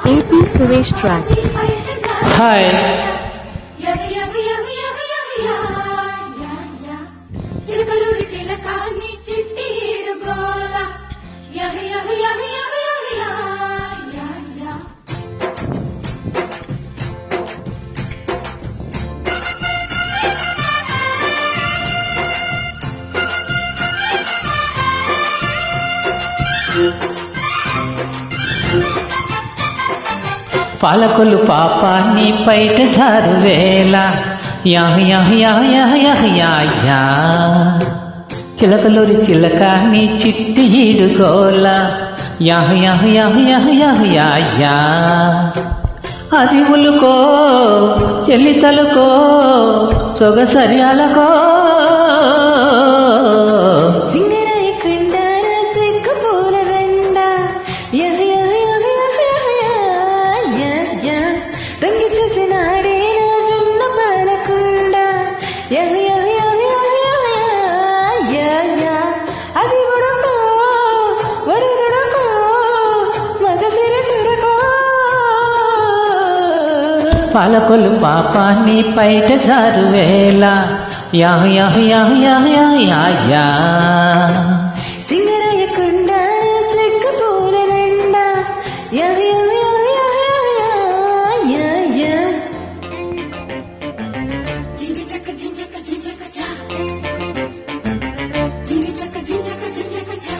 AP Suresh Tracks. హాయ్ చిలకలూరి చిలకాన్ని చిట్టీడు గోల పాలకొల్లు పాపాన్ని పైట జారువేళ యాహ్ యాహ్ యాహ్ యాహ్ యాహ్ యాహ్ యా చిలకలూరి చిలకాన్ని చిట్టి ఈడుగోల యాహ్ యాహ్ యాహ్ యాహ్ యాహ్ యాహ్ యా అది ఉలుకో చెల్లి తలుకో సొగసర్యాలకో పాలకొల్లు పాపాన్ని పైట జారువేళ యాహ్ యాహ్ యాహ్ యాహ్ యాహ్ యాహ్ యా సింగరాయకుండ సిగ్గు పూలదండ జింజక జింజక జింజక చా జింజక జింజక జింజక చా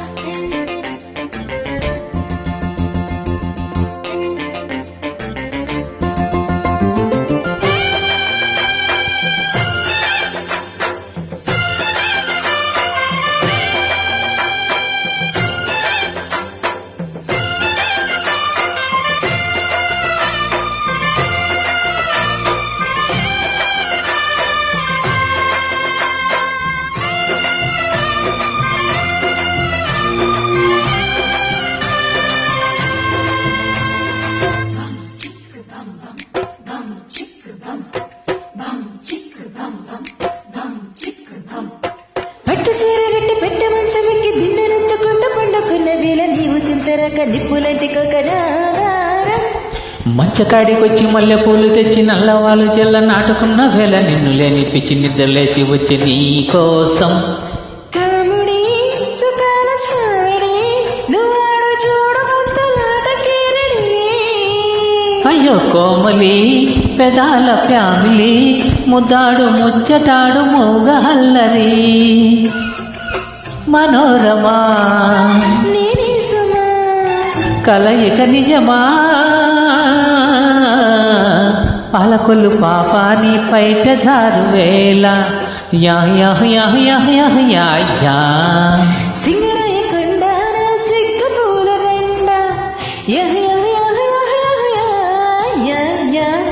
పట్టు చీరగట్టి పెట్ట మంచమెక్కి దిన్నెనెత్తుకుంటూ పండుకున్న వేళ నీవు చింతరక నిప్పులంటి కొకరా మంచకాడికొచ్చి మల్లె పూలు తెచ్చి నల్లవాళ్ళు జల్ల నాటుకున్న వేళ నిన్ను లేని పిచ్చి నిద్రలేచి వచ్చి నీ కోసం కాముడి సుఖాల చాడి నువ్వాడు చూడు మంతలాట కేరడి అయ్యో కోమలి పెదాల ఫ్యామిలీ ముద్దాడు ముచ్చటాడు మూగ హల్లరి మనోరమా నేనే సుమా కలయిక నిజమా పాలకొల్లు పాపాని పైట జారువేళ యాహ్ యాహ్ యాహ్ యాహ్ యాహ్ యాహ్ యా సింగరాయకుండ సిగ్గు పూలదండ యహ్ యహ్ యహ్ యహ్ యహ్ యహ్ యహ్ యహ్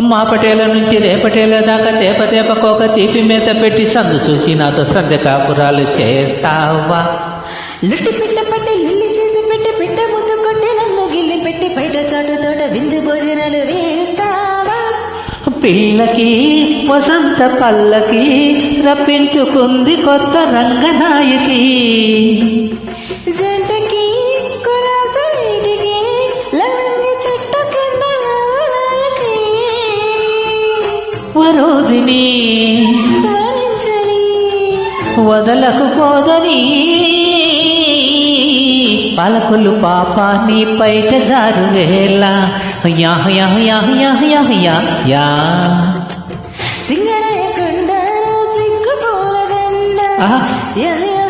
మా పటేల నుంచి రేపటేల దాకా తేప కోక తీపి మీద పెట్టి సందు చూసి నాతో సంధ్య కాపురాలు చేస్తావా లుట్టి పెట్ట పట్టి లిల్లి చేసి పెట్టి పిట్ట ముద్దు కొట్టి నన్ను గిల్లి పెట్టి బయట చాటు తోట విందు భోజనాలు వేస్తావా పిల్లకి వసంత పల్లకి రప్పించుకుంది కొత్త రంగనాయకి జంటకి కురాస వీటికి లవంగి చెట్టు కింద నవనాయకి వరోదిని వరించని వదలకు పోదని పాలకొల్లు పాపాన్ని పైట జారువేళ యాహ్ యాహ్ యాహ్ యాహ్ యాహ్ యాహ్ యా సింగరాయకుండ సిగ్గు పూలదండ ఆహా. Yeah yeah